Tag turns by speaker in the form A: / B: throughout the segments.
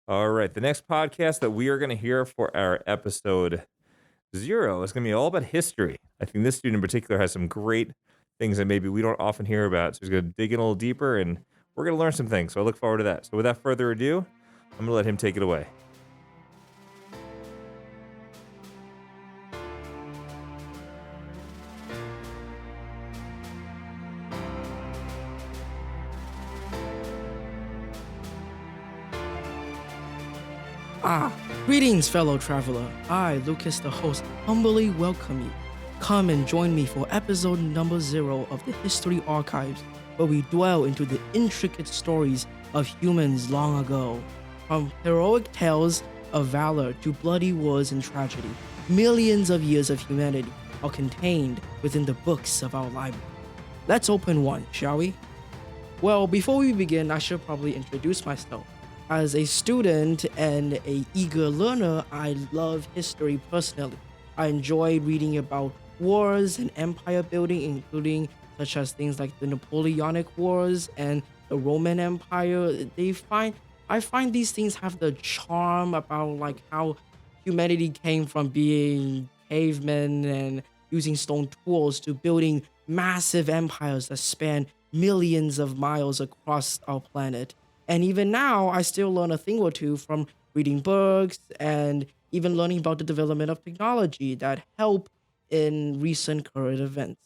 A: All right. The next podcast that we are going to hear for our episode 0 is going to be all about history. I think this student in particular has some great things that maybe we don't often hear about. So he's going to dig in a little deeper and we're going to learn some things. So I look forward to that. So without further ado, I'm going to let him take it away.
B: Greetings, fellow traveler. I, Loucas, the host, humbly welcome you. Come and join me for episode number 0 of the History Archives, where we dwell into the intricate stories of humans long ago. From heroic tales of valor to bloody wars and tragedy, millions of years of humanity are contained within the books of our library. Let's open one, shall we? Well, before we begin, I should probably introduce myself. As a student and an eager learner, I love history personally. I enjoy reading about wars and empire building, including such as things like the Napoleonic Wars and the Roman Empire. I find these things have the charm about like how humanity came from being cavemen and using stone tools to building massive empires that span millions of miles across our planet. And even now, I still learn a thing or two from reading books and even learning about the development of technology that help in recent current events.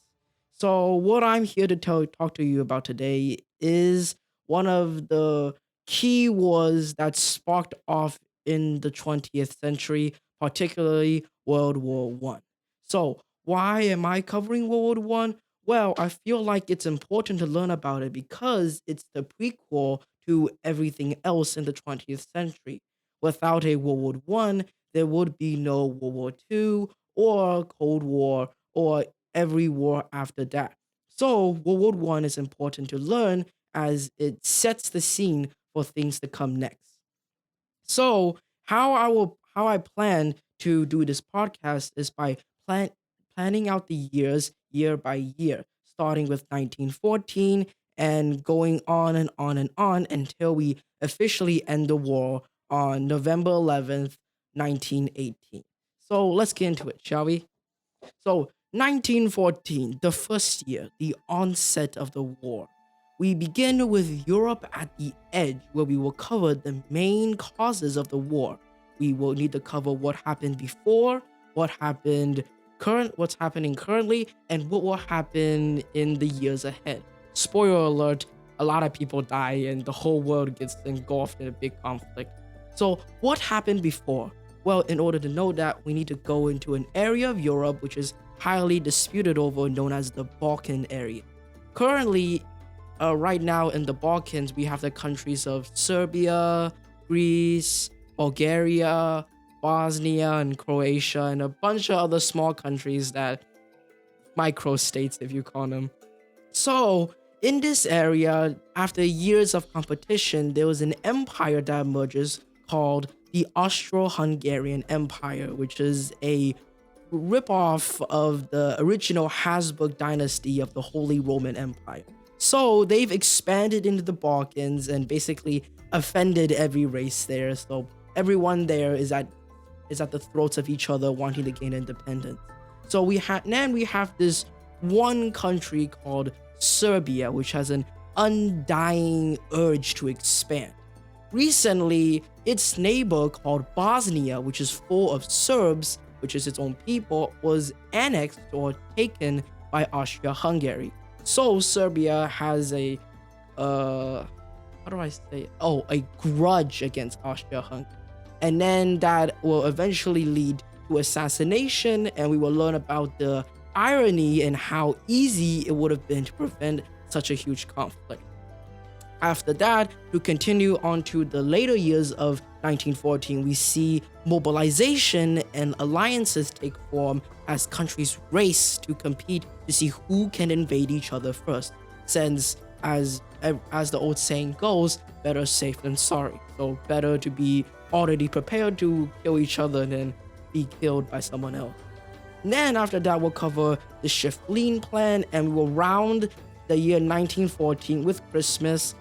B: So, what I'm here to talk to you about today is one of the key wars that sparked off in the 20th century, particularly World War One. So, why am I covering World War One? Well, I feel like it's important to learn about it because it's the prequel to everything else in the 20th century. Without a World War One, there would be no World War Two or Cold War or every war after that. So World War One is important to learn as it sets the scene for things to come next. So how I plan to do this podcast is by planning out the years year by year, starting with 1914 and going on and on and on until we officially end the war on November 11th, 1918. So let's get into it, shall we? So 1914, the first year, the onset of the war. We begin with Europe at the edge, where we will cover the main causes of the war. We will need to cover what happened before, what's happening currently, and what will happen in the years ahead. Spoiler alert, a lot of people die and the whole world gets engulfed in a big conflict. So what happened before? Well, in order to know that, we need to go into an area of Europe which is highly disputed over, known as the Balkan area. Currently, right now in the Balkans, we have the countries of Serbia, Greece, Bulgaria, Bosnia, and Croatia, and a bunch of other small countries that micro-states, if you call them. So, in this area, after years of competition, there was an empire that emerges called the Austro-Hungarian Empire, which is a ripoff of the original Habsburg dynasty of the Holy Roman Empire. So they've expanded into the Balkans and basically offended every race there. So everyone there is at the throats of each other, wanting to gain independence. So we have this one country called Serbia, which has an undying urge to expand. Recently, its neighbor called Bosnia, which is full of Serbs, which is its own people, was annexed or taken by Austria-Hungary. So Serbia has a grudge against Austria-Hungary. And then that will eventually lead to assassination, and we will learn about the irony and how easy it would have been to prevent such a huge conflict. After that, to continue on to the later years of 1914, we see mobilization and alliances take form as countries race to compete to see who can invade each other first. Since, as the old saying goes, better safe than sorry. So better to be already prepared to kill each other than be killed by someone else. And then after that, we'll cover the Shift-Lean plan, and we will round the year 1914 with Christmas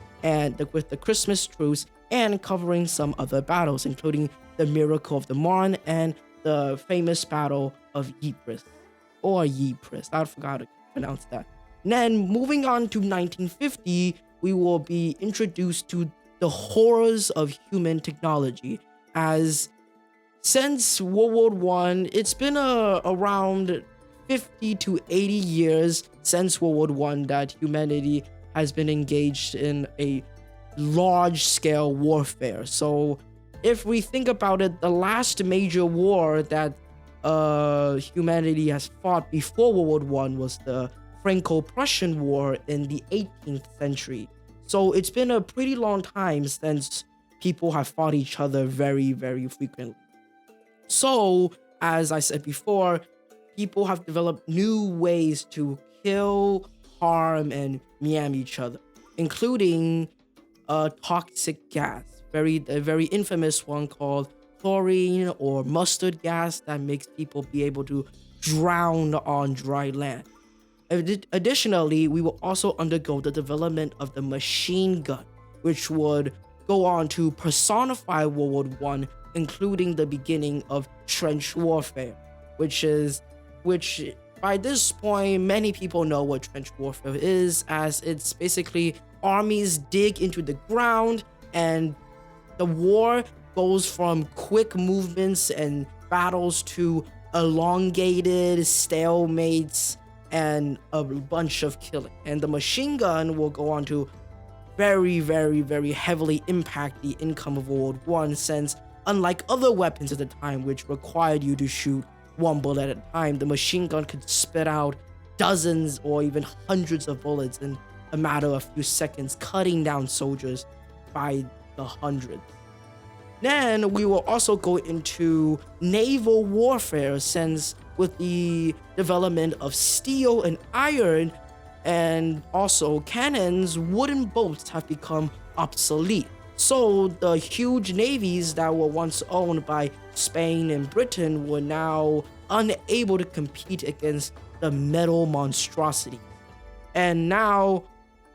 B: with the Christmas truce and covering some other battles, including the Miracle of the Marne and the famous Battle of Ypres, or Ypres. I forgot to pronounce that. And then moving on to 1950, we will be introduced to the horrors of human technology. As since World War One, it's been around 50 to 80 years since World War One that humanity has been engaged in a large-scale warfare. So if we think about it, the last major war that humanity has fought before World War One was the Franco-Prussian War in the 18th century. So it's been a pretty long time since people have fought each other very, very frequently. So, as I said before, people have developed new ways to kill, harm, and maim each other, including a toxic gas, a very infamous one called chlorine or mustard gas that makes people be able to drown on dry land. Additionally, we will also undergo the development of the machine gun, which would go on to personify World War One, including the beginning of trench warfare, which by this point, many people know what trench warfare is, as it's basically armies dig into the ground, and the war goes from quick movements and battles to elongated stalemates and a bunch of killing. And the machine gun will go on to very, very, very heavily impact the income of World War I, since unlike other weapons at the time, which required you to shoot one bullet at a time, the machine gun could spit out dozens or even hundreds of bullets in a matter of a few seconds, cutting down soldiers by the hundreds. Then we will also go into naval warfare, since with the development of steel and iron and also cannons, wooden boats have become obsolete. So the huge navies that were once owned by Spain and Britain were now unable to compete against the metal monstrosity. And now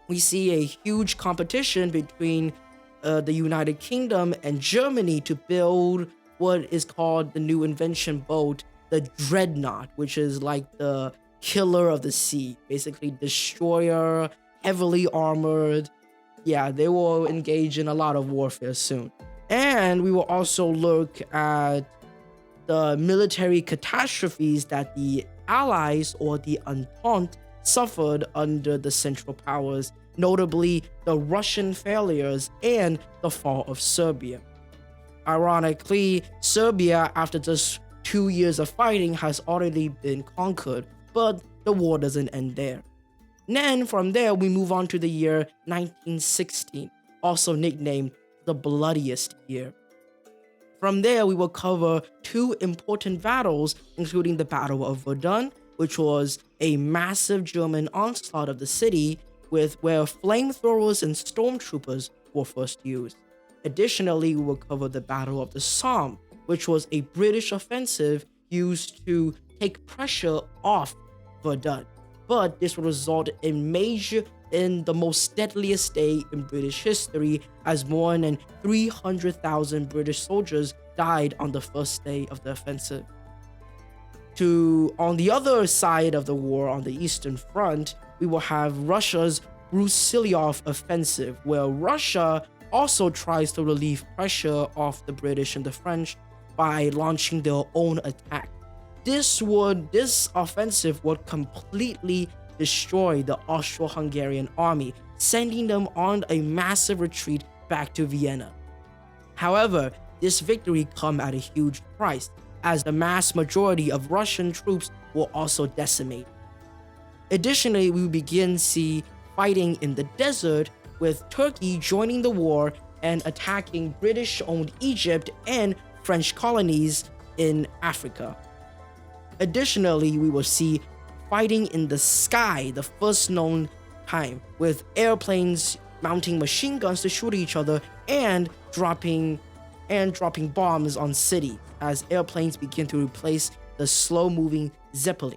B: we see a huge competition between the United Kingdom and Germany to build what is called the new invention boat, the Dreadnought, which is like the killer of the sea, basically destroyer, heavily armored. Yeah, they will engage in a lot of warfare soon. And we will also look at the military catastrophes that the Allies or the Entente suffered under the Central Powers, notably the Russian failures and the fall of Serbia. Ironically, Serbia, after just 2 years of fighting, has already been conquered, but the war doesn't end there. Then from there, we move on to the year 1916, also nicknamed the bloodiest year. From there, we will cover two important battles, including the Battle of Verdun, which was a massive German onslaught of the city, where flamethrowers and stormtroopers were first used. Additionally, we will cover the Battle of the Somme, which was a British offensive used to take pressure off Verdun. But this would result in the most deadliest day in British history, as more than 300,000 British soldiers died on the first day of the offensive. On the other side of the war, on the Eastern Front, we will have Russia's Brusilov offensive, where Russia also tries to relieve pressure off the British and the French by launching their own attack. This offensive would completely destroy the Austro-Hungarian army, sending them on a massive retreat back to Vienna. However, this victory comes at a huge price, as the mass majority of Russian troops were also decimated. Additionally, we begin to see fighting in the desert, with Turkey joining the war and attacking British-owned Egypt and French colonies in Africa. Additionally, we will see fighting in the sky, the first known time, with airplanes mounting machine guns to shoot each other and dropping bombs on cities as airplanes begin to replace the slow-moving Zeppelin.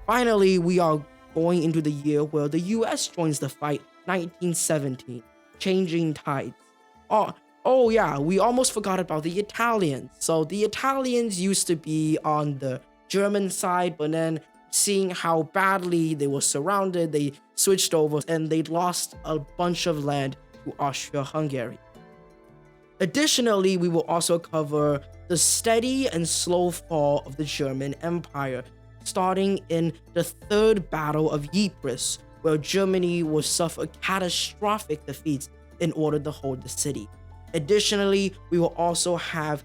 B: Finally, we are going into the year where the US joins the fight, 1917, changing tides. Oh yeah, we almost forgot about the Italians. So the Italians used to be on the German side, but then seeing how badly they were surrounded, they switched over and they lost a bunch of land to Austria-Hungary. Additionally, we will also cover the steady and slow fall of the German Empire, starting in the Third Battle of Ypres, where Germany would suffer catastrophic defeats in order to hold the city. Additionally, we will also have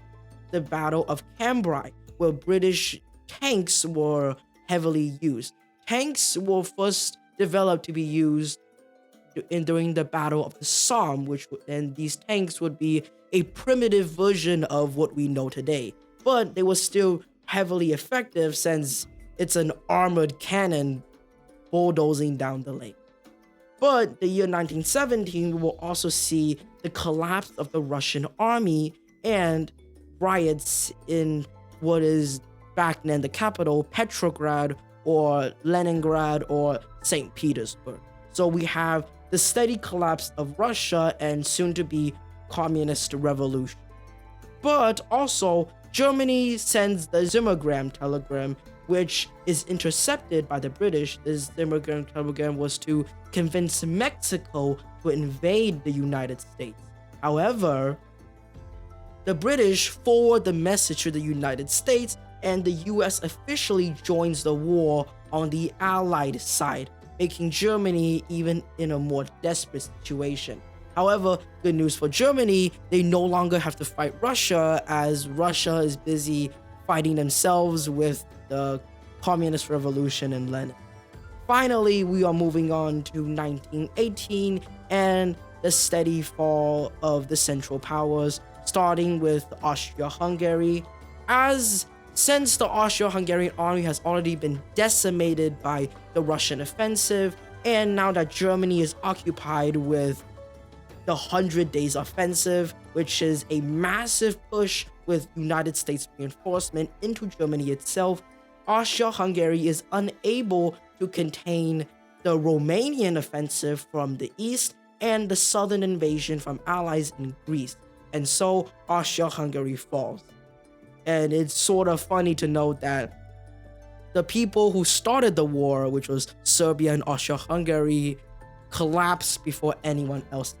B: the Battle of Cambrai, where British tanks were heavily used. Tanks were first developed to be used during the Battle of the Somme, and these tanks would be a primitive version of what we know today, but they were still heavily effective since it's an armored cannon bulldozing down the lane. But the year 1917, we will also see the collapse of the Russian army and riots in what is back then the capital, Petrograd or Leningrad or St. Petersburg. So we have the steady collapse of Russia and soon to be communist revolution. But also, Germany sends the Zimmergram telegram, which is intercepted by the British. This Zimmergram telegram was to convince Mexico to invade the United States. However, the British forward the message to the United States, and the US officially joins the war on the Allied side, making Germany even in a more desperate situation. However, good news for Germany, they no longer have to fight Russia, as Russia is busy fighting themselves with the communist revolution and Lenin. Finally, we are moving on to 1918 and the steady fall of the Central Powers, starting with Austria-Hungary. Since the Austro-Hungarian army has already been decimated by the Russian offensive, and now that Germany is occupied with the 100 Days Offensive, which is a massive push with United States reinforcement into Germany itself, Austria-Hungary is unable to contain the Romanian offensive from the east and the southern invasion from allies in Greece, and so Austria-Hungary falls. And it's sort of funny to note that the people who started the war, which was Serbia and Austria-Hungary, collapsed before anyone else.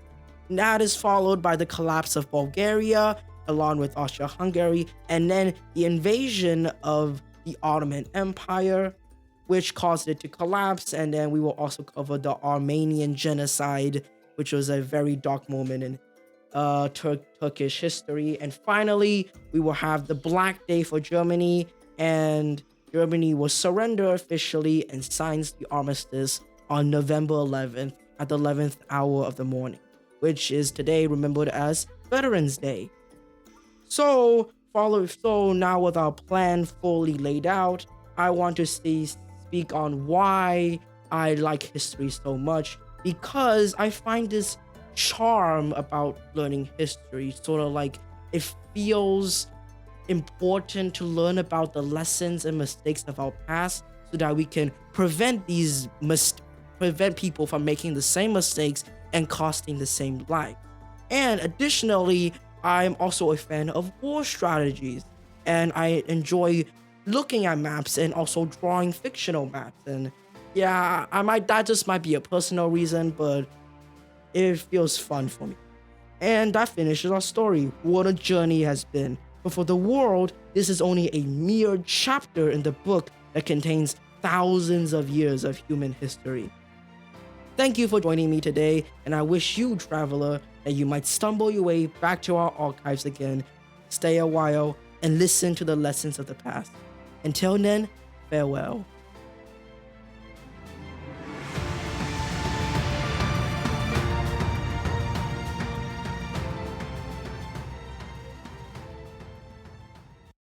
B: That is followed by the collapse of Bulgaria, along with Austria-Hungary, and then the invasion of the Ottoman Empire, which caused it to collapse. And then we will also cover the Armenian genocide, which was a very dark moment in Turkish history. And finally, we will have the Black Day for Germany, and Germany will surrender officially and signs the armistice on November 11th at the 11th hour of the morning, which is today remembered as Veterans Day. So now with our plan fully laid out, I want to speak on why I like history so much, because I find this charm about learning history, sort of like it feels important to learn about the lessons and mistakes of our past so that we can prevent people from making the same mistakes and costing the same life. And additionally, I'm also a fan of war strategies, and I enjoy looking at maps and also drawing fictional maps. And yeah, that just might be a personal reason, but it feels fun for me. And that finishes our story. What a journey has been. But for the world, this is only a mere chapter in the book that contains thousands of years of human history. Thank you for joining me today, and I wish you, traveler, that you might stumble your way back to our archives again, stay a while, and listen to the lessons of the past. Until then, farewell.